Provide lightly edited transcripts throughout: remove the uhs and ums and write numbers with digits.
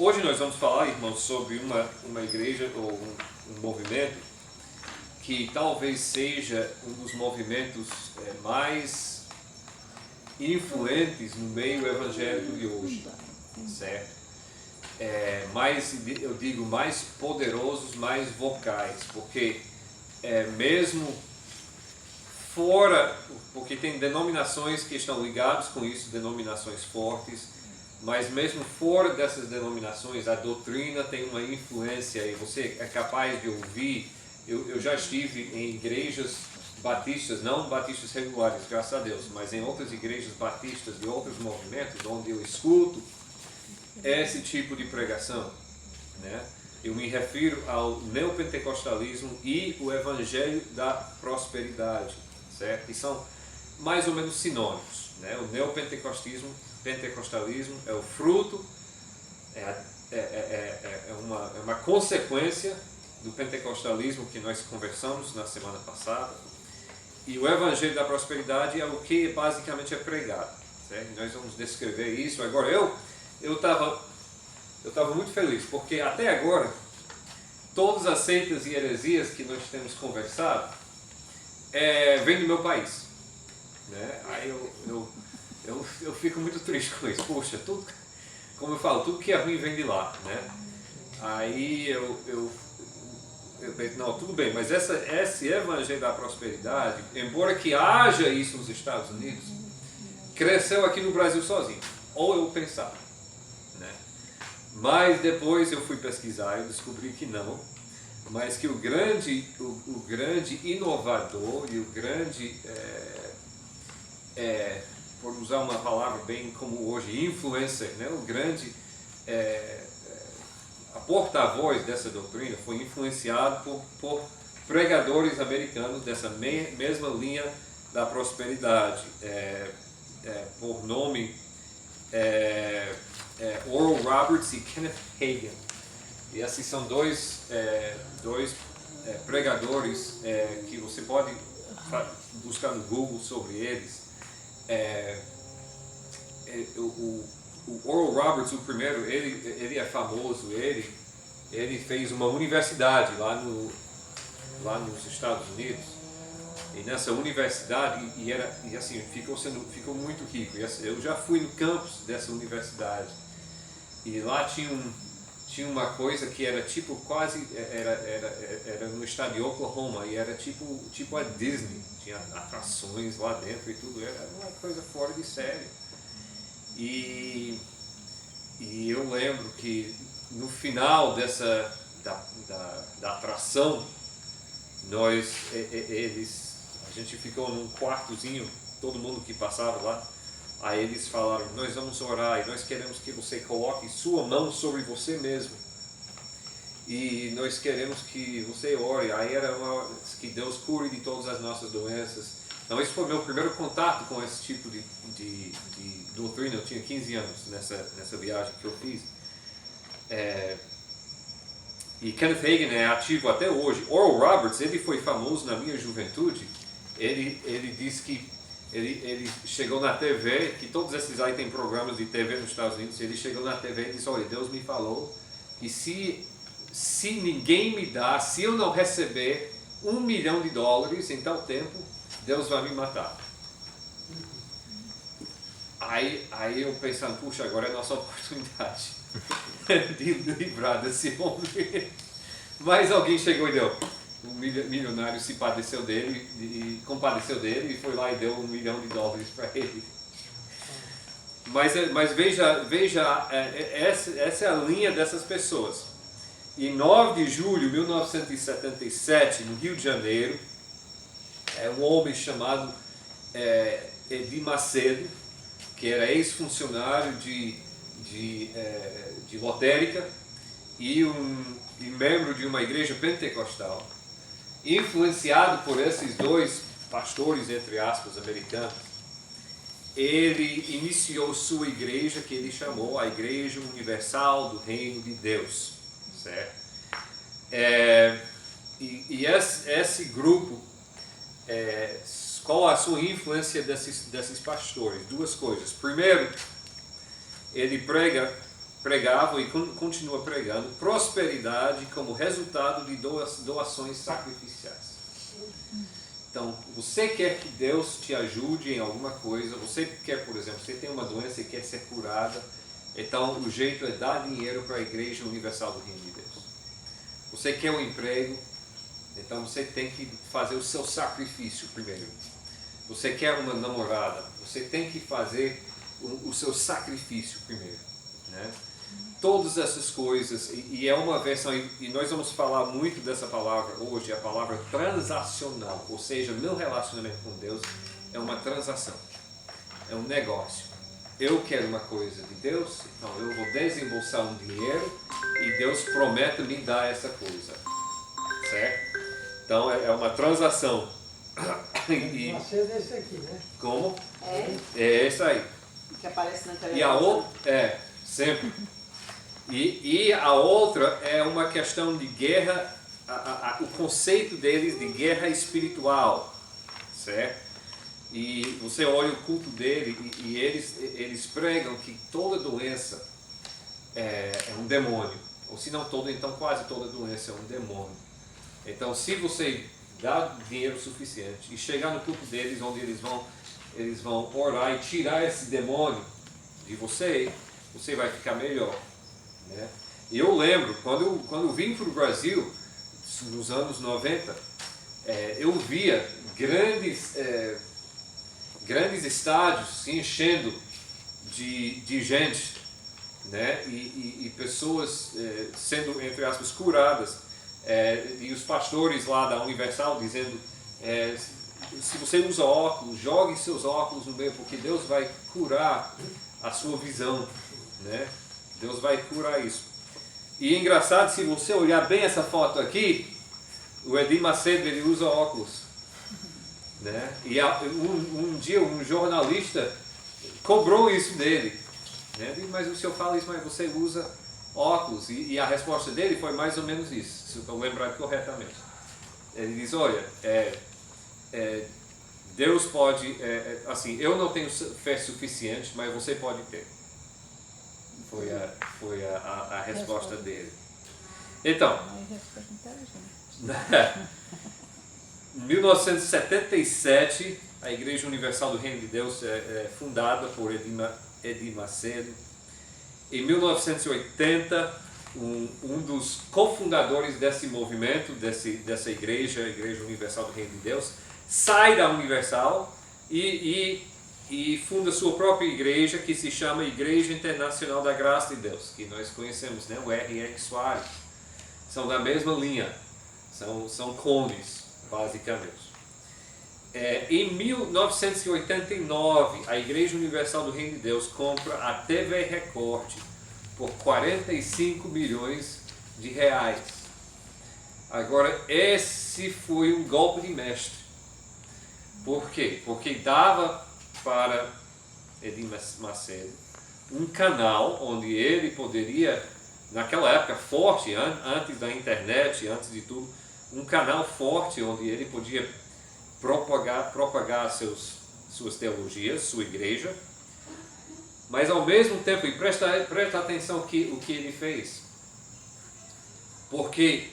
Hoje nós vamos falar, irmãos, sobre uma igreja ou um movimento que talvez seja um dos movimentos mais influentes no meio evangélico de hoje, certo? Eu digo mais poderosos, mais vocais, porque mesmo fora, porque tem denominações que estão ligadas com isso, denominações fortes, mas mesmo fora dessas denominações, a doutrina tem uma influência e você é capaz de ouvir. Eu já estive em igrejas batistas, não batistas regulares, graças a Deus, mas em outras igrejas batistas de outros movimentos, onde eu escuto esse tipo de pregação, né? Eu me refiro ao neopentecostalismo e o evangelho da prosperidade, certo? Que são mais ou menos sinônimos, né? O neopentecostalismo é o fruto, é uma consequência do pentecostalismo que nós conversamos na semana passada, e o evangelho da prosperidade é o que basicamente é pregado, certo? Nós vamos descrever isso. Agora eu estava muito feliz, porque até agora todas as seitas e heresias que nós temos conversado vêm do meu país, né? Aí eu fico muito triste com isso. Puxa, tudo, como eu falo, tudo que é ruim vem de lá, né? Aí eu penso, não, tudo bem, mas esse evangelho da prosperidade, embora que haja isso nos Estados Unidos, cresceu aqui no Brasil sozinho, ou eu pensava, né? Mas depois eu fui pesquisar e descobri que não, mas que o grande inovador e o grande por usar uma palavra bem como hoje, influencer, né? O grande a porta-voz dessa doutrina foi influenciado por pregadores americanos dessa mesma linha da prosperidade, por nome Oral Roberts e Kenneth Hagin. E esses são dois pregadores que você pode buscar no Google sobre eles. O Oral Roberts, o primeiro, ele é famoso, ele fez uma universidade lá nos Estados Unidos, e nessa universidade, e assim, ficou muito rico. Eu já fui no campus dessa universidade, e lá tinha uma coisa que era tipo quase, era no estado de Oklahoma, e era tipo a Disney, tinha atrações lá dentro e tudo, era uma coisa fora de série. E eu lembro que no final da atração, a gente ficou num quartozinho, todo mundo que passava lá, aí eles falaram, nós vamos orar e nós queremos que você coloque sua mão sobre você mesmo. E nós queremos que você ore, aí que Deus cure de todas as nossas doenças. Então esse foi meu primeiro contato com esse tipo de doutrina. Eu tinha 15 anos nessa viagem que eu fiz. E Kenneth Hagin é ativo até hoje. Oral Roberts, ele foi famoso na minha juventude. Ele disse que ele chegou na TV, que todos esses aí tem programas de TV nos Estados Unidos. Ele chegou na TV e disse, olha, Deus me falou que se ninguém me dá, se eu não receber $1 milhão em tal tempo, Deus vai me matar. Aí eu pensando, puxa, agora é a nossa oportunidade de livrar desse homem. Mas alguém chegou e deu. O milionário se padeceu dele e compadeceu dele e foi lá e deu $1 milhão para ele. Mas veja, essa é a linha dessas pessoas. Em 9 de julho de 1977, no Rio de Janeiro, um homem chamado Edir Macedo, que era ex-funcionário de lotérica e membro de uma igreja pentecostal, influenciado por esses dois pastores, entre aspas, americanos, ele iniciou sua igreja, que ele chamou a Igreja Universal do Reino de Deus, certo? E esse grupo, qual a sua influência desses pastores? Duas coisas. Primeiro, ele prega pregava e continua pregando prosperidade como resultado de doações sacrificiais. Então, você quer que Deus te ajude em alguma coisa, você quer, por exemplo, você tem uma doença e quer ser curada, então o jeito é dar dinheiro para a Igreja Universal do Reino de Deus. Você quer um emprego, então você tem que fazer o seu sacrifício primeiro. Você quer uma namorada, você tem que fazer o seu sacrifício primeiro, né? Todas essas coisas, e é uma versão, e nós vamos falar muito dessa palavra hoje, a palavra transacional, ou seja, meu relacionamento com Deus é uma transação, é um negócio. Eu quero uma coisa de Deus, então eu vou desembolsar um dinheiro e Deus promete me dar essa coisa, certo? Então é uma transação. E Macedo é esse aqui, né? Como? É? É esse aí. Que aparece na televisão. E a outra, sempre. E a outra é uma questão de guerra, o conceito deles de guerra espiritual, certo? E você olha o culto dele e eles pregam que toda doença é um demônio, ou se não toda, então quase toda doença é um demônio. Então se você dá dinheiro suficiente e chegar no culto deles, onde eles vão orar e tirar esse demônio de você, você vai ficar melhor, né? E eu lembro, quando eu vim para o Brasil, nos anos 90, eu via grandes estádios se enchendo de gente, né? E pessoas sendo, entre aspas, curadas, e os pastores lá da Universal dizendo, se você usa óculos, jogue seus óculos no meio, porque Deus vai curar a sua visão, né? Deus vai curar isso. E é engraçado, se você olhar bem essa foto aqui, o Edir Macedo, ele usa óculos, né? E um dia um jornalista cobrou isso dele, né? Mas o senhor fala isso, mas você usa óculos. E a resposta dele foi mais ou menos isso, se eu estou lembrado corretamente. Ele diz, olha, Deus pode, assim, eu não tenho fé suficiente, mas você pode ter. Foi a resposta dele. Então, em 1977, a Igreja Universal do Reino de Deus é fundada por Edir Macedo. Em 1980, um dos cofundadores desse movimento, dessa igreja, a Igreja Universal do Reino de Deus, sai da Universal e funda sua própria igreja, que se chama Igreja Internacional da Graça de Deus, que nós conhecemos, né? O R.R. Soares. São da mesma linha, são clones, basicamente. Em 1989, a Igreja Universal do Reino de Deus compra a TV Record por 45 milhões de reais. Agora, esse foi um golpe de mestre. Por quê? Porque dava para Edir Macedo um canal onde ele poderia, naquela época forte, antes da internet, antes de tudo, um canal forte onde ele podia propagar suas teologias, sua igreja, mas ao mesmo tempo, e presta atenção o que ele fez, porque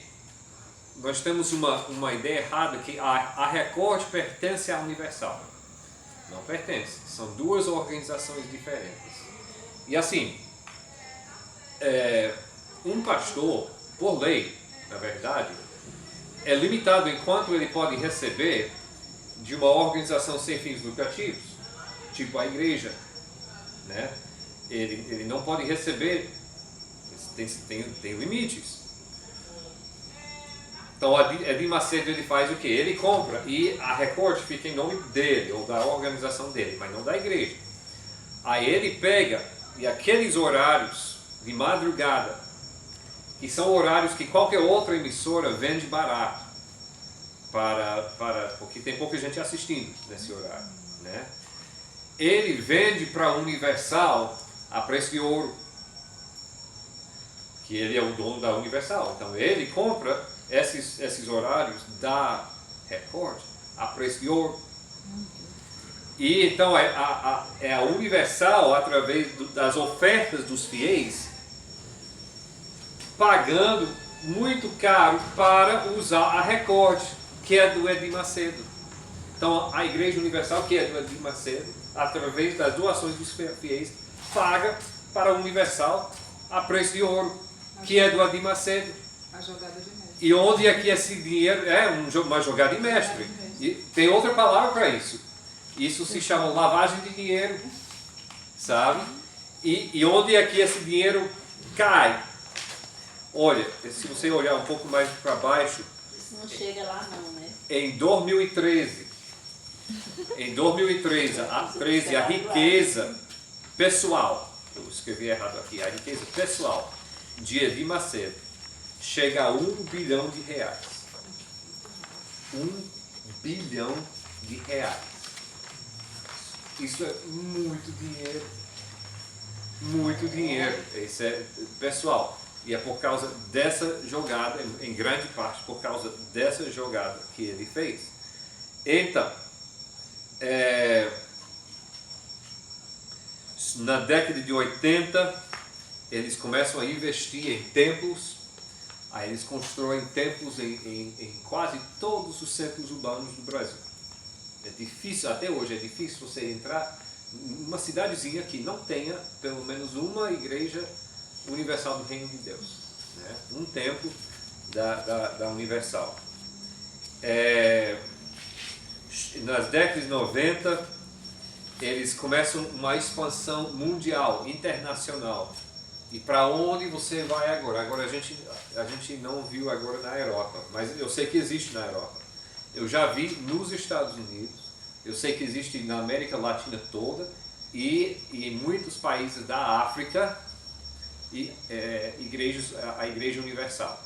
nós temos uma ideia errada que a Record pertence à Universal. Não pertence, são duas organizações diferentes. E assim, um pastor, por lei, na verdade, é limitado em quanto ele pode receber de uma organização sem fins lucrativos, tipo a igreja, né? Ele não pode receber, tem limites. Então, Edir Macedo, ele faz o quê? Ele compra e a Record fica em nome dele, ou da organização dele, mas não da igreja. Aí ele pega, e aqueles horários de madrugada, que são horários que qualquer outra emissora vende barato, porque tem pouca gente assistindo nesse horário, né? Ele vende para a Universal a preço de ouro, que ele é o dono da Universal. Então ele compra esses horários da Record a preço de ouro. E então é a Universal, através das ofertas dos fiéis, pagando muito caro para usar a Record, que é do Edir Macedo. Então a Igreja Universal, que é do Edir Macedo, através das doações dos fiéis, paga para o Universal a preço de ouro, que é do Edir Macedo. A jogada de mestre. E onde é que esse dinheiro é uma jogada de mestre. E tem outra palavra para isso. Isso se chama lavagem de dinheiro, sabe? E onde é que esse dinheiro cai? Olha, se você olhar um pouco mais para baixo, Isso não chega lá não, né? em 2013, a riqueza pessoal, eu escrevi errado aqui, a riqueza pessoal de Edir Macedo chega a 1 bilhão de reais. 1 bilhão de reais. Isso é muito dinheiro. Muito dinheiro. Isso é pessoal. E é por causa dessa jogada, em grande parte por causa dessa jogada que ele fez. Então, na década de 80, eles começam a investir em templos. Aí eles constroem templos em quase todos os centros urbanos do Brasil. É difícil, até hoje é difícil você entrar numa cidadezinha que não tenha pelo menos uma igreja universal do Reino de Deus, né? Um templo da Universal. Nas décadas de 90, eles começam uma expansão mundial, internacional. E para onde você vai agora? Agora a gente não viu agora na Europa, mas eu sei que existe na Europa. Eu já vi nos Estados Unidos, eu sei que existe na América Latina toda e em muitos países da África, a Igreja Universal.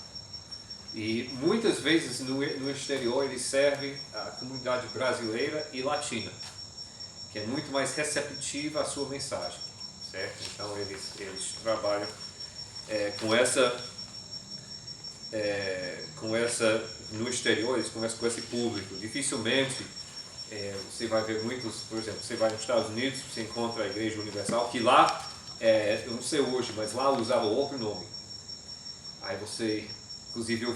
E muitas vezes no exterior eles servem a comunidade brasileira e latina, que é muito mais receptiva à sua mensagem, certo? Então eles trabalham com essa no exterior, eles começam com esse público. Dificilmente você vai ver muitos, por exemplo, você vai nos Estados Unidos, você encontra a Igreja Universal, que lá, eu não sei hoje, mas lá usava outro nome. Aí você, inclusive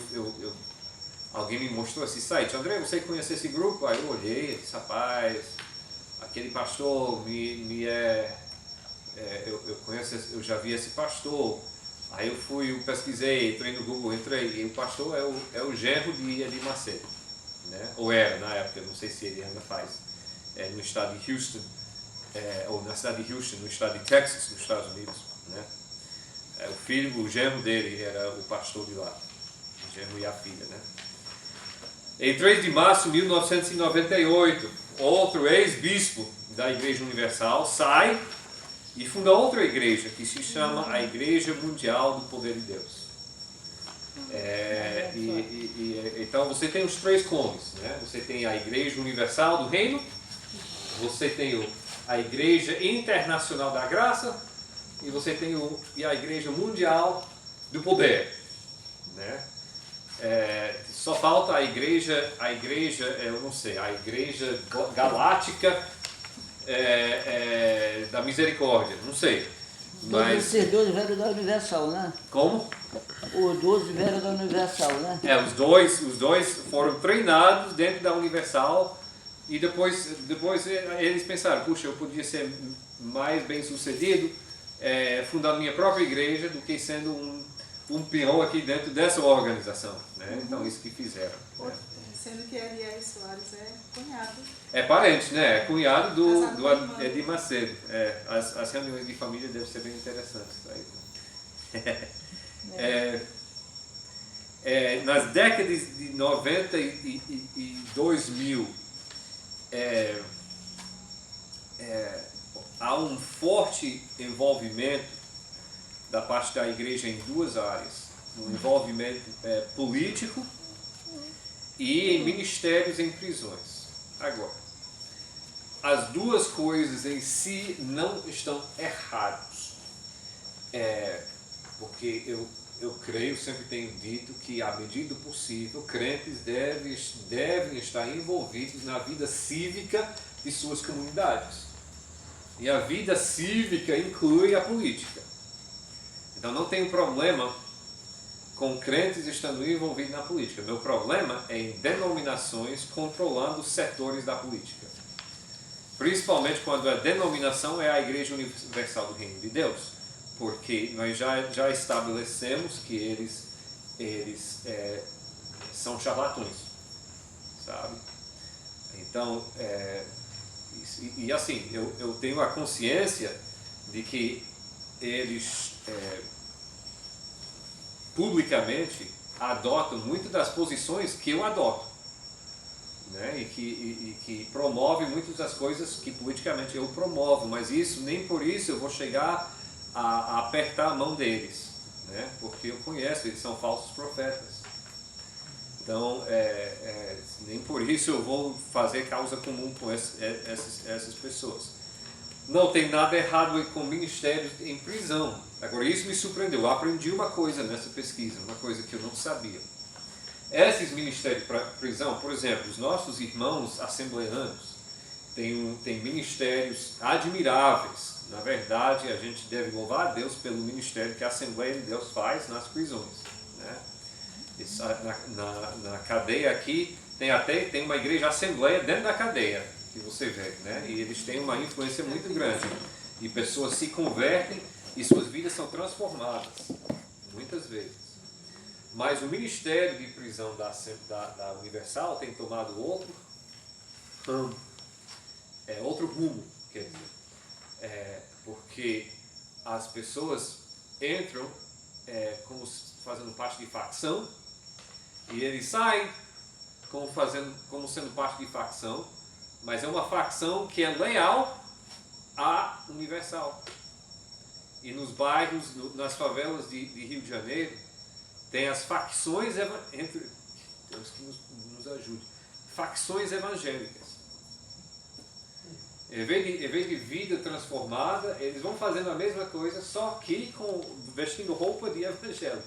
alguém me mostrou esse site, André, você conhece esse grupo? Aí eu olhei e disse, rapaz, aquele pastor eu conheço, eu já vi esse pastor. Aí eu pesquisei, entrei no Google, e o pastor é o genro de Edir Macedo, né? Ou era na época, não sei se ele ainda faz, no estado de Houston, ou na cidade de Houston, no estado de Texas, nos Estados Unidos, né? O genro dele era o pastor de lá, o genro e a filha, né? Em 3 de março de 1998, outro ex-bispo da Igreja Universal sai e funda outra igreja que se chama a Igreja Mundial do Poder de Deus. Então você tem os 3 cones, né? Você tem a Igreja Universal do Reino, você tem a Igreja Internacional da Graça e você tem a Igreja Mundial do Poder, né? Só falta a igreja, eu não sei, a Igreja Galáctica da Misericórdia, não sei. Mas... Esses 12 vieram da Universal, né? Como? Os 12 vieram da Universal, né? Os dois foram treinados dentro da Universal e depois eles pensaram, puxa, eu podia ser mais bem sucedido fundando minha própria igreja do que sendo um peão aqui dentro dessa organização, né? Então isso que fizeram. Né? Sendo que Ariel Soares é cunhado. É parente, né? É cunhado do Edir Macedo. As reuniões de família devem ser bem interessantes. Nas décadas de 90 e 2000, há um forte envolvimento da parte da igreja em 2 áreas. Um envolvimento político e em ministérios em prisões. Agora, as 2 coisas em si não estão erradas. Porque eu creio, sempre tenho dito que, à medida do possível, crentes devem estar envolvidos na vida cívica de suas comunidades. E a vida cívica inclui a política. Então não tem problema com crentes estando envolvidos na política. Meu problema é em denominações controlando setores da política. Principalmente quando a denominação é a Igreja Universal do Reino de Deus. Porque nós já estabelecemos que eles são charlatões, sabe? Então, e assim, eu tenho a consciência de que eles publicamente adotam muitas das posições que eu adoto, né? E que promovem muitas das coisas que politicamente eu promovo, mas isso, nem por isso eu vou chegar a apertar a mão deles, né? Porque eu conheço, eles são falsos profetas. Então, nem por isso eu vou fazer causa comum com essas pessoas. Não tem nada errado com ministérios em prisão. Agora, isso me surpreendeu. Eu aprendi uma coisa nessa pesquisa, uma coisa que eu não sabia. Esses ministérios para prisão, por exemplo, os nossos irmãos assembleanos têm ministérios admiráveis. Na verdade, a gente deve louvar a Deus pelo ministério que a Assembleia de Deus faz nas prisões, né? Isso, na cadeia aqui, tem uma igreja assembleia dentro da cadeia, que você vê, né? E eles têm uma influência muito grande. E pessoas se convertem e suas vidas são transformadas, muitas vezes. Mas o ministério de prisão da Universal tem tomado outro rumo, quer dizer. Porque as pessoas entram como fazendo parte de facção e eles saem como sendo parte de facção, mas é uma facção que é leal à Universal. E nos bairros, nas favelas de Rio de Janeiro, tem as facções Deus que nos ajude, facções evangélicas. Em vez de vida transformada, eles vão fazendo a mesma coisa, só que vestindo roupa de evangelho,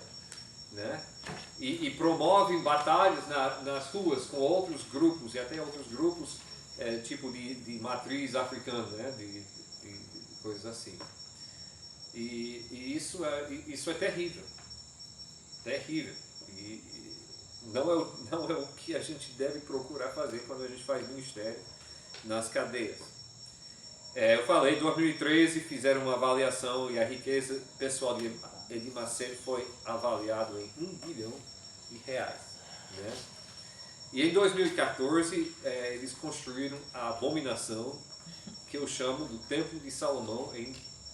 né? E promovem batalhas nas ruas com outros grupos, e até outros grupos tipo de matriz africana, né? De coisas assim. E isso é terrível. Terrível. E não é o que a gente deve procurar fazer quando a gente faz ministério nas cadeias. Eu falei, em 2013 fizeram uma avaliação e a riqueza pessoal de Edir Macedo foi avaliado em R$1 bilhão. Né? E em 2014 eles construíram a abominação que eu chamo do Templo de Salomão,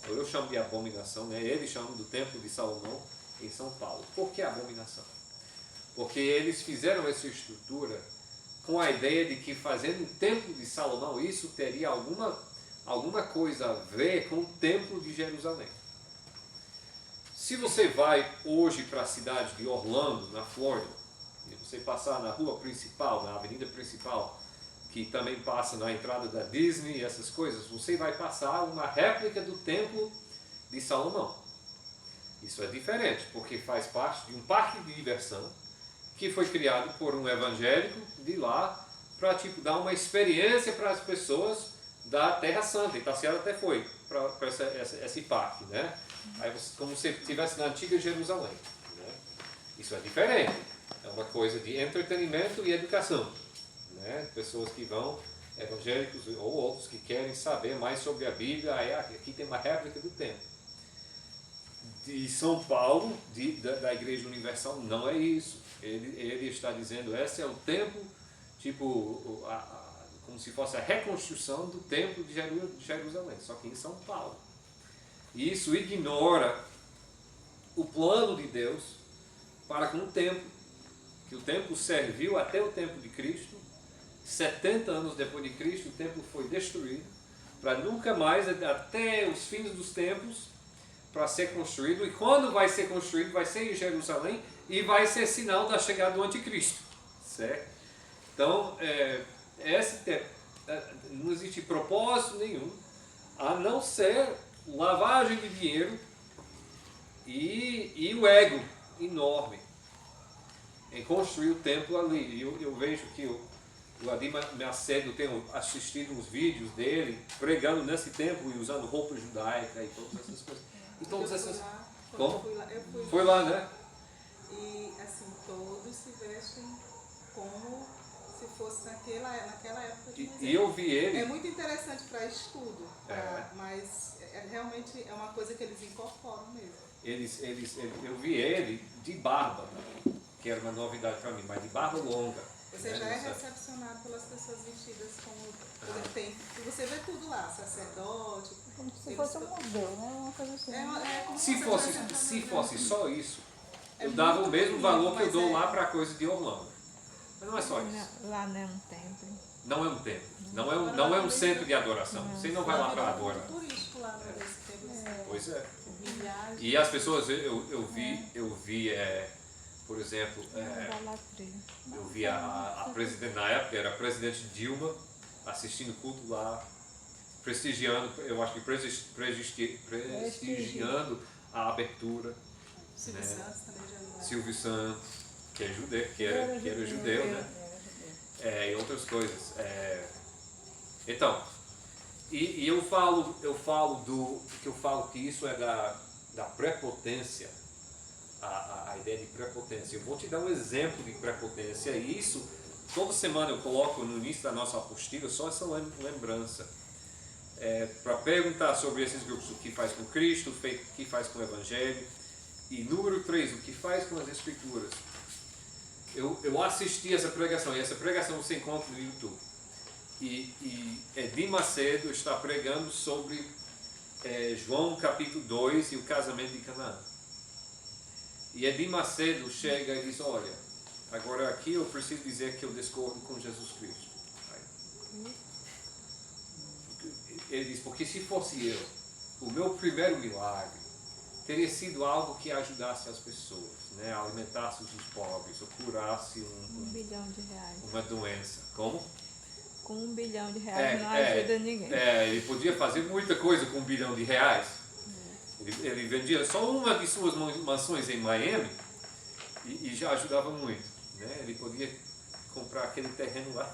eu chamo de abominação, né? Eles chamam do Templo de Salomão em São Paulo. Por que abominação? Porque eles fizeram essa estrutura com a ideia de que fazendo o Templo de Salomão isso teria alguma coisa a ver com o Templo de Jerusalém. Se você vai hoje para a cidade de Orlando, na Flórida, e você passar na rua principal, na avenida principal, que também passa na entrada da Disney e essas coisas, você vai passar uma réplica do Templo de Salomão. Isso é diferente, porque faz parte de um parque de diversão que foi criado por um evangélico de lá para dar uma experiência para as pessoas da Terra Santa. E Tassiano até foi para esse parque, né? Aí como se estivesse na antiga Jerusalém, né? Isso é diferente. É uma coisa de entretenimento e educação, né? Pessoas que vão, evangélicos ou outros que querem saber mais sobre a Bíblia, aí aqui tem uma réplica do templo. De São Paulo, da Igreja Universal, não é isso. Ele está dizendo, esse é o templo, como se fosse a reconstrução do templo de Jerusalém, só que em São Paulo. E isso ignora o plano de Deus para com o templo, que o templo serviu até o tempo de Cristo, 70 anos depois de Cristo o templo foi destruído, para nunca mais, até os fins dos tempos, para ser construído, e quando vai ser construído, vai ser em Jerusalém, e vai ser sinal da chegada do anticristo, certo? Então, não existe propósito nenhum, a não ser lavagem de dinheiro e o ego enorme em construir o templo ali. Eu vejo que o Edir Macedo, tenho assistido uns vídeos dele pregando nesse templo e usando roupa judaica e todas essas coisas. E todas essas... Como? Eu fui Foi lá, né? E como se fosse naquela época de Moisés. E eu vi ele. É muito interessante para estudo, mas realmente é uma coisa que eles incorporam mesmo. Eu vi ele de barba, que era uma novidade para mim, mas de barba longa. Você já é recepcionado pelas pessoas vestidas como, por exemplo, tem, e você vê tudo lá, sacerdote. Como se fosse um museu, né? Uma coisa assim. Como Se fosse só isso, eu dava o mesmo valor que eu dou lá para a coisa de Orlando. Mas não é só isso. Lá não é um templo. Não é um templo. Não é um centro de adoração. Você não vai lá para adorar. turístico lá nesse templo. Pois é. Viagem. E as pessoas, eu vi, por exemplo, eu vi a presidente, na época era a presidente Dilma, assistindo o culto lá, prestigiando, eu acho que prestigiando a abertura. Silvio Santos também já viu. Silvio Santos, que é judeu, que era judeu, né? E outras coisas. Então, e eu falo que isso é da prepotência, a ideia de prepotência. Eu vou te dar um exemplo de prepotência, e isso, toda semana eu coloco no início da nossa apostila só essa lembrança. Para perguntar sobre esses grupos, o que faz com Cristo, o que faz com o Evangelho. E número 3, o que faz com as Escrituras. Eu assisti essa pregação, e essa pregação você encontra no YouTube. E Edir Macedo está pregando sobre João capítulo 2 e o casamento de Canaã. E Edir Macedo chega e diz, olha, agora aqui eu preciso dizer que eu discordo com Jesus Cristo. Ele diz, porque se fosse eu, o meu primeiro milagre teria sido algo que ajudasse as pessoas, né? Alimentasse os pobres, ou curasse R$1 bilhão. uma doença. Como? Com R$1 bilhão não ajuda ninguém. Ele podia fazer muita coisa com R$1 bilhão. Ele vendia só uma de suas mansões em Miami e já ajudava muito, né? Ele podia comprar aquele terreno lá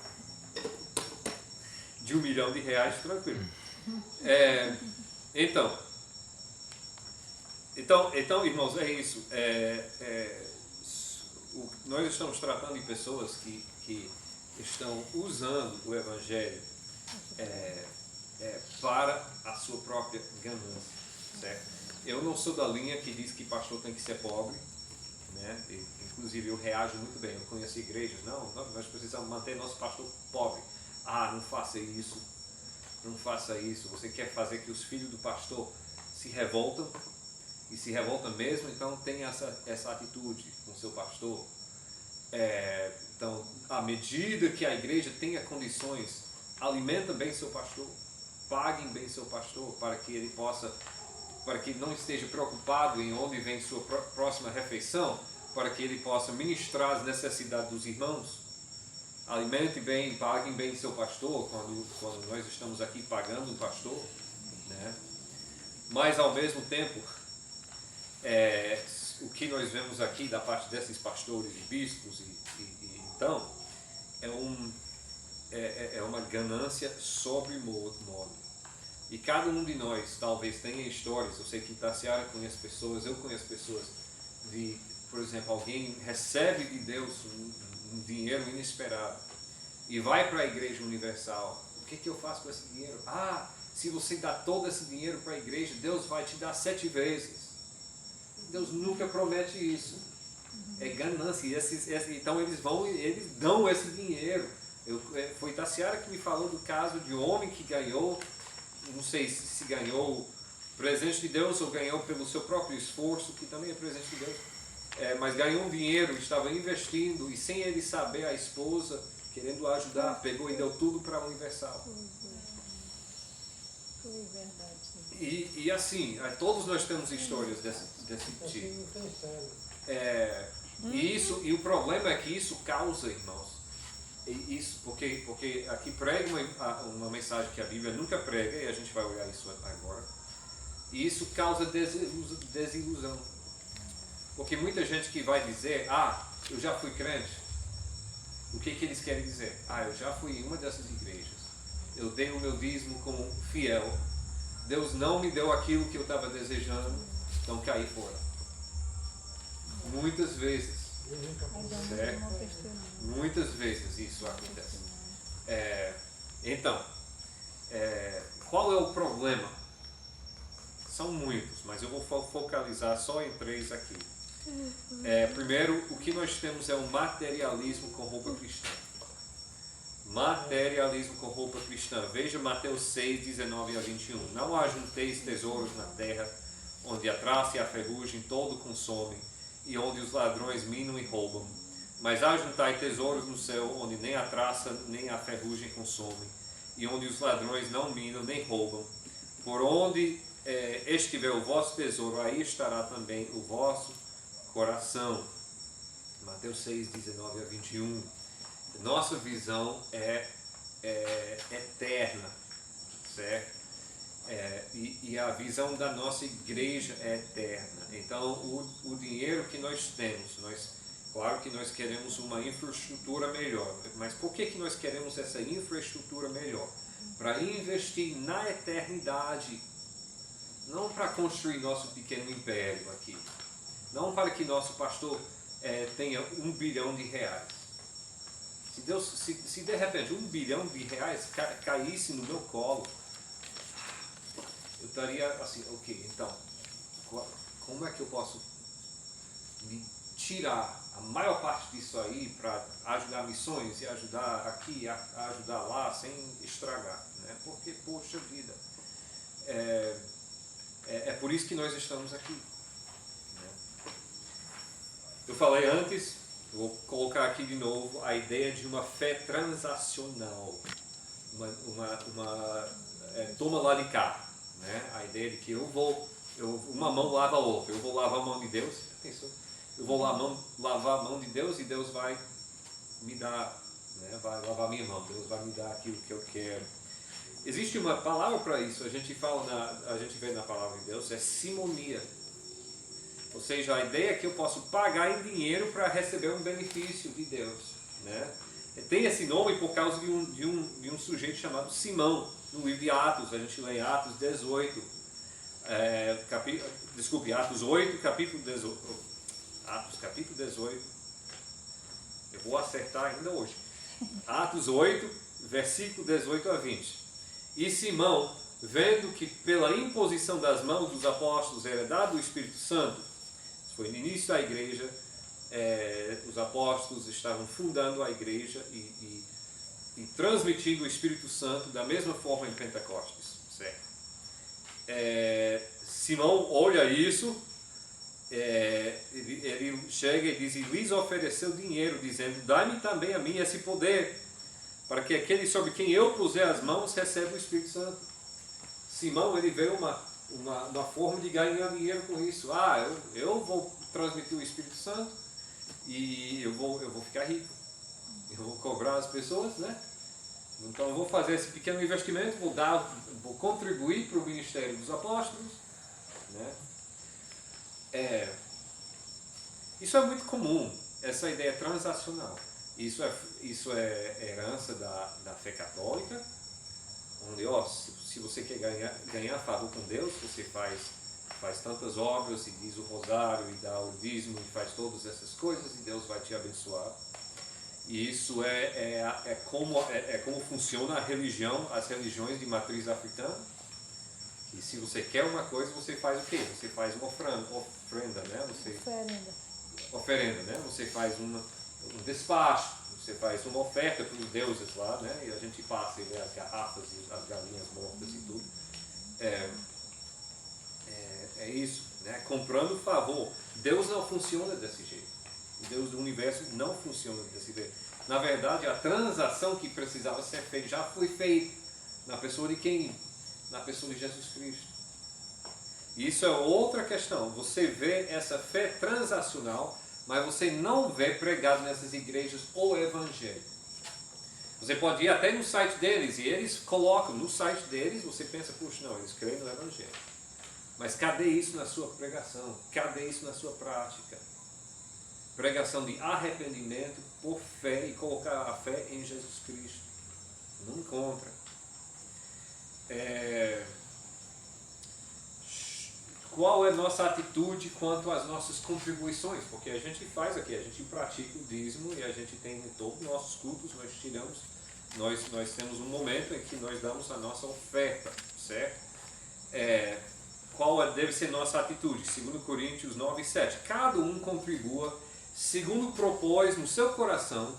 de R$1 milhão tranquilo. Então, irmãos, é isso. Nós estamos tratando de pessoas que estão usando o Evangelho para a sua própria ganância, certo? Eu não sou da linha que diz que pastor tem que ser pobre, né? Inclusive eu reajo muito bem. Eu conheço igrejas, não, nós precisamos manter nosso pastor pobre. Não faça isso, não faça isso. Você quer fazer que os filhos do pastor se revoltam, e se revoltam mesmo, então tenha essa atitude com o seu pastor. Então, à medida que a igreja tenha condições, alimenta bem seu pastor, paguem bem seu pastor, para que ele não esteja preocupado em onde vem sua próxima refeição, para que ele possa ministrar as necessidades dos irmãos. Alimente bem, paguem bem seu pastor, quando nós estamos aqui pagando um pastor, né? Mas ao mesmo tempo, o que nós vemos aqui da parte desses pastores e bispos então é uma ganância sobre modo. E cada um de nós talvez tenha histórias. Eu sei que Itaciara conhece pessoas, eu conheço pessoas por exemplo, alguém recebe de Deus um dinheiro inesperado e vai para a Igreja Universal. O que eu faço com esse dinheiro? Se você dá todo esse dinheiro para a igreja, Deus vai te dar 7 vezes. Deus nunca promete isso. É ganância. Então eles dão esse dinheiro. Foi Taciara que me falou do caso de um homem que ganhou, não sei se ganhou presente de Deus ou ganhou pelo seu próprio esforço, que também é presente de Deus. Mas ganhou um dinheiro, estava investindo, e sem ele saber, a esposa, querendo ajudar, pegou e deu tudo para a Universal. Foi verdade. E assim, todos nós temos histórias desse tipo. E o problema é que isso causa, irmãos, porque aqui prega uma mensagem que a Bíblia nunca prega, e a gente vai olhar isso agora, e isso causa desilusão. Porque muita gente que vai dizer, eu já fui crente, o que eles querem dizer? Eu já fui em uma dessas igrejas, eu dei o meu dízimo como fiel, Deus não me deu aquilo que eu estava desejando, então caí fora. Muitas vezes. Certo? Muitas vezes isso acontece. Então, qual é o problema? São muitos, mas eu vou focalizar só em 3 aqui. Primeiro, o que nós temos é um materialismo com roupa cristã. Materialismo com roupa cristã. Veja Mateus 6, 19 a 21. Não ajunteis tesouros na terra, onde a traça e a ferrugem todo consomem, e onde os ladrões minam e roubam. Mas ajuntai tesouros no céu, onde nem a traça nem a ferrugem consomem, e onde os ladrões não minam nem roubam. Por onde estiver o vosso tesouro, aí estará também o vosso coração. Mateus 6, 19 a 21. Nossa visão é eterna, certo? E a visão da nossa igreja é eterna. Então, o dinheiro que nós temos, claro que nós queremos uma infraestrutura melhor, mas por que nós queremos essa infraestrutura melhor? Para investir na eternidade, não para construir nosso pequeno império aqui, não para que nosso pastor tenha R$1 bilhão. Se de repente R$1 bilhão caísse no meu colo, eu estaria assim, ok, então, como é que eu posso me tirar a maior parte disso aí para ajudar missões e ajudar aqui, ajudar lá, sem estragar, né? Porque, poxa vida, é por isso que nós estamos aqui, né? Eu falei antes, vou colocar aqui de novo a ideia de uma fé transacional, toma lá de cá, né? A ideia de que uma mão lava a outra, eu vou lavar a mão de Deus, eu vou lavar a mão de Deus e Deus vai me dar, né? Vai lavar minha mão, Deus vai me dar aquilo que eu quero. Existe uma palavra para isso, a gente vê na palavra de Deus, é simonia. Ou seja, a ideia é que eu posso pagar em dinheiro para receber um benefício de Deus, né? Tem esse nome por causa de um sujeito chamado Simão, no livro de Atos. A gente lê em Atos 18, Atos 8, capítulo 18. Atos capítulo 18. Eu vou acertar ainda hoje. Atos 8, versículo 18 a 20. E Simão, vendo que pela imposição das mãos dos apóstolos era dado o Espírito Santo, foi no início da igreja, os apóstolos estavam fundando a igreja e transmitindo o Espírito Santo da mesma forma em Pentecostes, certo? Simão olha isso, ele chega e diz, e lhes ofereceu dinheiro, dizendo, dai-me também a mim esse poder, para que aquele sobre quem eu puser as mãos receba o Espírito Santo. Simão, ele vê uma forma de ganhar dinheiro com isso. Eu vou transmitir o Espírito Santo e eu vou ficar rico. Eu vou cobrar as pessoas, né? Então eu vou fazer esse pequeno investimento, vou contribuir para o ministério dos apóstolos, né? Isso é muito comum, essa ideia transacional. Isso é herança da fé católica, onde se você quer ganhar favor com Deus, você faz tantas obras e diz o rosário e dá o dízimo e faz todas essas coisas e Deus vai te abençoar. E isso é como funciona as religiões de matriz africana. E se você quer uma coisa, você faz o quê? Você faz uma oferenda, né? Oferenda, né? Você faz um despacho, você faz uma oferta para os deuses lá, né? E a gente passa e vê as garrafas e as galinhas mortas e tudo. É isso, né? Comprando favor. Deus não funciona desse jeito. O Deus do universo não funciona desse jeito. Na verdade, a transação que precisava ser feita já foi feita na pessoa de quem? Na pessoa de Jesus Cristo. E isso é outra questão. Você vê essa fé transacional, mas você não vê pregado nessas igrejas o Evangelho. Você pode ir até no site deles e eles colocam no site deles, você pensa, puxa, não, eles creem no Evangelho. Mas cadê isso na sua pregação? Cadê isso na sua prática? Pregação de arrependimento por fé e colocar a fé em Jesus Cristo. Não encontra. qual é a nossa atitude quanto às nossas contribuições, porque a gente faz aqui, a gente pratica o dízimo e a gente tem em todos os nossos cultos, nós temos um momento em que nós damos a nossa oferta, certo? Qual deve ser nossa atitude? 2 Coríntios 9:7. Cada um contribua segundo propôs no seu coração,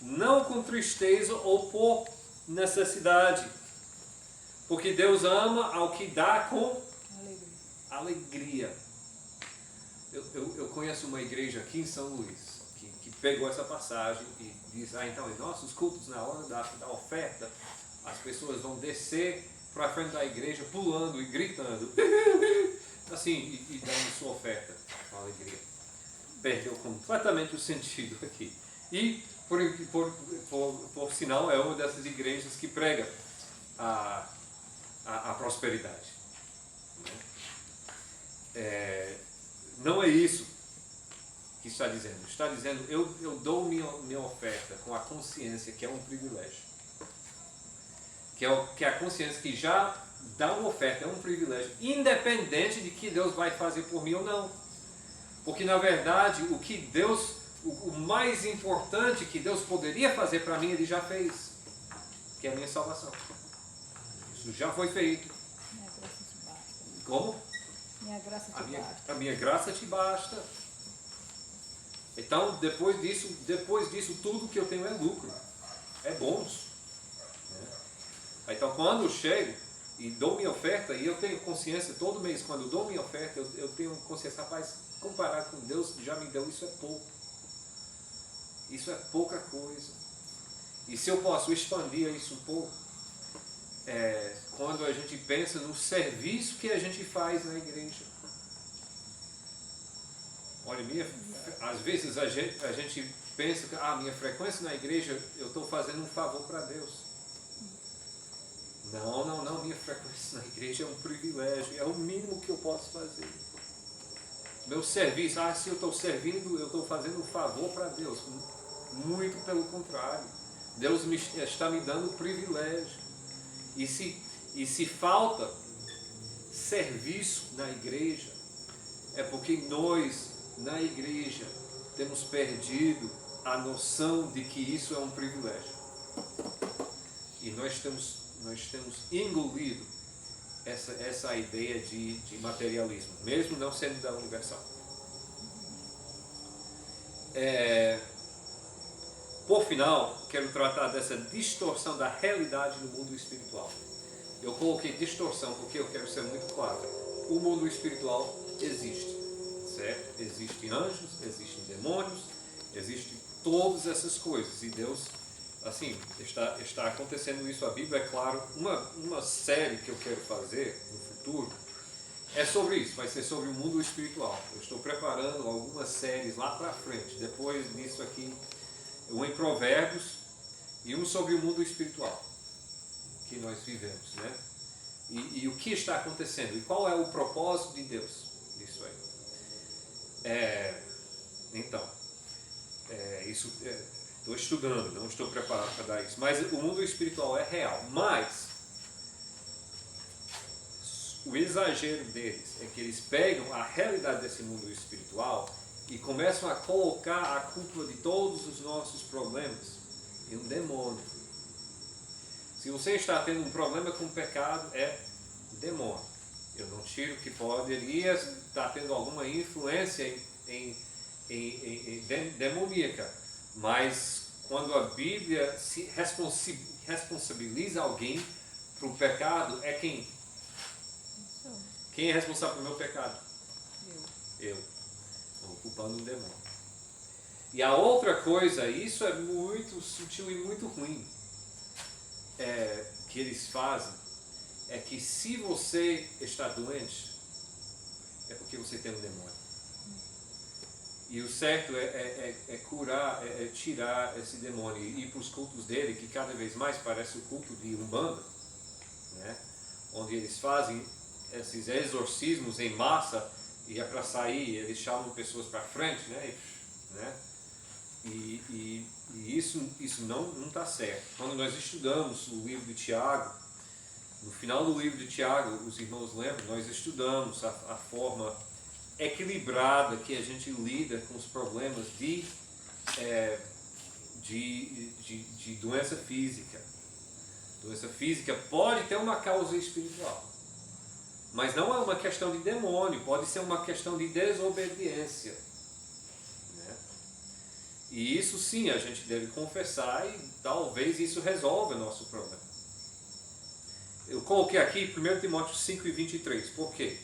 não com tristeza ou por necessidade, porque Deus ama ao que dá com alegria. Eu conheço uma igreja aqui em São Luís que pegou essa passagem e diz, então em nossos cultos, na hora da oferta, as pessoas vão descer para a frente da igreja pulando e gritando assim, e dando sua oferta com alegria. Perdeu completamente o sentido aqui. E por sinal é uma dessas igrejas que prega a prosperidade. Não é isso que está dizendo. Está dizendo, eu dou minha oferta com a consciência que é um privilégio. Que é a consciência que já dá uma oferta, é um privilégio, independente de que Deus vai fazer por mim ou não. Porque na verdade, o mais importante que Deus poderia fazer para mim, Ele já fez, que é a minha salvação. Isso já foi feito. Minha graça te basta. Como? Minha graça te basta. A minha graça te basta. Então, depois disso, tudo que eu tenho é lucro, é bônus. Então, quando eu chego e dou minha oferta, e eu tenho consciência, todo mês, quando eu dou minha oferta, eu tenho consciência, rapaz, comparado com Deus, já me deu, isso é pouco. Isso é pouca coisa. E se eu posso expandir isso um pouco, quando a gente pensa no serviço que a gente faz na igreja. Olha, às vezes a gente pensa que minha frequência na igreja, eu estou fazendo um favor para Deus. Não, minha frequência na igreja é um privilégio, é o mínimo que eu posso fazer. Meu serviço, se eu estou servindo, eu estou fazendo um favor para Deus. Muito pelo contrário, Deus está me dando privilégio. E se falta serviço na igreja, é porque nós, na igreja, temos perdido a noção de que isso é um privilégio. E nós temos engolido essa ideia de materialismo, mesmo não sendo da Universal. Por final, quero tratar dessa distorção da realidade no mundo espiritual. Eu coloquei distorção porque eu quero ser muito claro. O mundo espiritual existe, certo? Existem anjos, existem demônios, existem todas essas coisas. E Deus, assim, está acontecendo isso. A Bíblia, é claro. Uma série que eu quero fazer no futuro é sobre isso. Vai ser sobre o mundo espiritual. Eu estou preparando algumas séries lá para frente. Depois disso aqui, um em Provérbios e um sobre o mundo espiritual que nós vivemos, né? E o que está acontecendo e qual é o propósito de Deus nisso aí. Isso estou estudando, não estou preparado para dar isso, mas o mundo espiritual é real, mas o exagero deles é que eles pegam a realidade desse mundo espiritual e começam a colocar a culpa de todos os nossos problemas em um demônio. Se você está tendo um problema com o pecado, é demônio. Eu não tiro que poderia estar tendo alguma influência demoníaca, mas quando a Bíblia se responsabiliza alguém para o pecado, é quem? Quem é responsável pelo meu pecado? Eu. Estou ocupando um demônio. E a outra coisa, isso é muito sutil e muito ruim, que eles fazem, é que se você está doente, é porque você tem um demônio. E o certo é curar, é tirar esse demônio e ir para os cultos dele, que cada vez mais parece o culto de Umbanda, né? Onde eles fazem esses exorcismos em massa e é para sair, eles chamam pessoas para frente, né? E isso não está certo. Quando nós estudamos o livro de Tiago, No final do livro de Tiago, os irmãos lembram, nós estudamos a forma equilibrada que a gente lida com os problemas de doença física. Doença física pode ter uma causa espiritual, mas não é uma questão de demônio, pode ser uma questão de desobediência, né? E isso sim a gente deve confessar e talvez isso resolva o nosso problema. Eu coloquei aqui 1 Timóteo 5:23, por quê?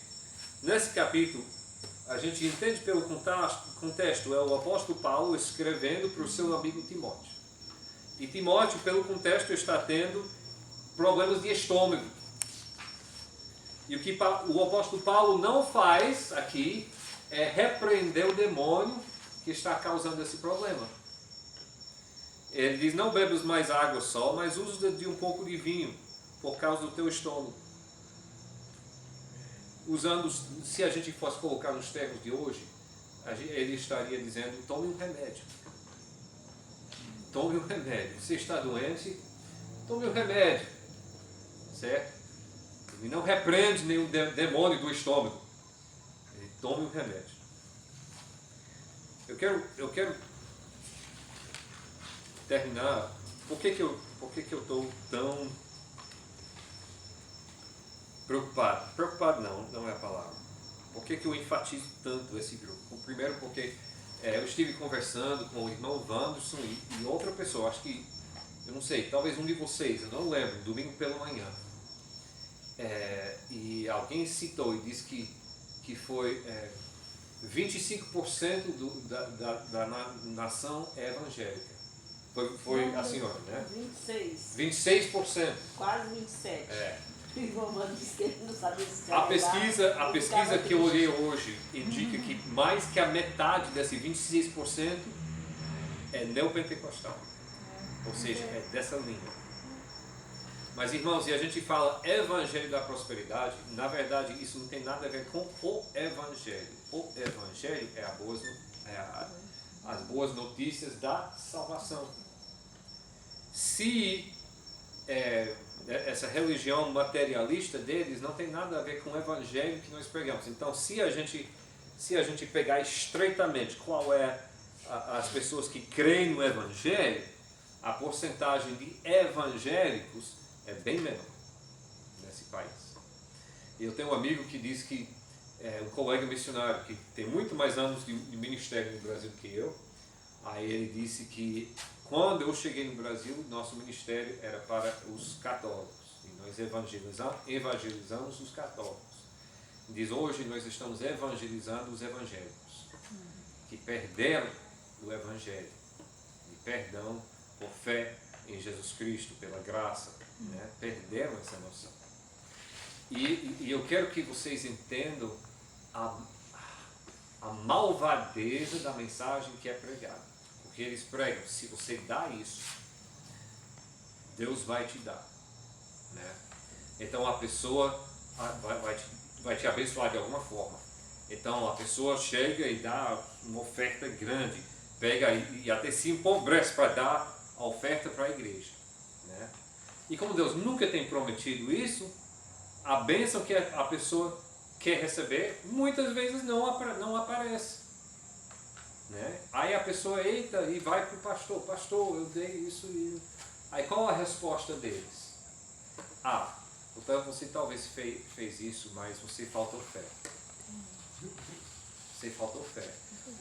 Nesse capítulo a gente entende pelo contexto, é o apóstolo Paulo escrevendo para o seu amigo Timóteo. E Timóteo, pelo contexto, está tendo problemas de estômago. E o que o apóstolo Paulo não faz aqui é repreender o demônio que está causando esse problema. Ele diz, não bebas mais água só, mas usa de um pouco de vinho, por causa do teu estômago. Usando, se a gente fosse colocar nos termos de hoje, ele estaria dizendo, tome um remédio. Tome um remédio. Você está doente, tome um remédio. Certo? E não repreende nenhum demônio do estômago. Ele tome um remédio. Eu quero terminar. Por que eu estou tão preocupado? Preocupado não é a palavra. Por que eu enfatizo tanto esse grupo? Primeiro porque eu estive conversando com o irmão Wanderson e outra pessoa, acho que, eu não sei, talvez um de vocês, eu não lembro, domingo pela manhã. E alguém citou e disse que foi 25% da nação é evangélica. Foi a senhora, né? 26. 26%. Quase 27. O irmão Mano disse que ele não sabia se A pesquisa que eu olhei hoje indica que mais que a metade desse 26% é neopentecostal. Ou seja, é dessa linha. Mas, irmãos, e a gente fala evangelho da prosperidade, na verdade isso não tem nada a ver com o evangelho. O evangelho é as boas notícias da salvação. Se essa religião materialista deles não tem nada a ver com o evangelho que nós pregamos. Então, se a gente pegar estreitamente qual é as pessoas que creem no evangelho, a porcentagem de evangélicos é bem menor nesse país. Eu tenho um amigo que diz que um colega missionário que tem muito mais anos de ministério no Brasil que eu. Aí ele disse que quando eu cheguei no Brasil, nosso ministério era para os católicos. E nós evangelizamos os católicos. Diz, hoje nós estamos evangelizando os evangélicos, que perderam o evangelho, de perdão por fé em Jesus Cristo, pela graça, né? Perderam essa noção. E eu quero que vocês entendam a malvadeza da mensagem que é pregada. Porque eles pregam, se você dá isso, Deus vai te dar, né? Então a pessoa vai te abençoar de alguma forma. Então a pessoa chega e dá uma oferta grande, pega e até se empobrece para dar a oferta para a igreja, né? E como Deus nunca tem prometido isso, a bênção que a pessoa quer receber muitas vezes não aparece. Né? Aí a pessoa eita e vai para o pastor, eu dei isso e... Aí qual a resposta deles? Então você talvez fez isso, mas você faltou fé. Você faltou fé.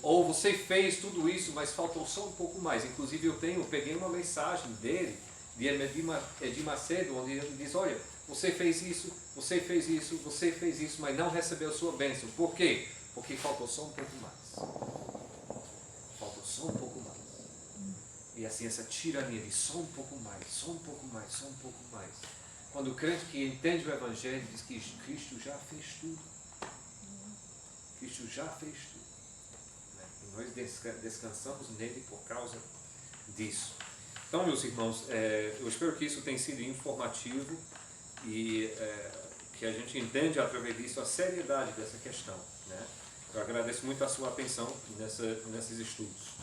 Ou você fez tudo isso, mas faltou só um pouco mais. Inclusive eu peguei uma mensagem dele, de Edir Macedo, onde ele diz, olha, você fez isso, mas não recebeu sua bênção. Por quê? Porque faltou só um pouco mais. Só um pouco mais. E assim, essa tirania de só um pouco mais, só um pouco mais, só um pouco mais. Quando o crente que entende o Evangelho diz que Cristo já fez tudo. Cristo já fez tudo. Né? E nós descansamos nele por causa disso. Então, meus irmãos, eu espero que isso tenha sido informativo e que a gente entende através disso a seriedade dessa questão, né? Eu agradeço muito a sua atenção nesses estudos.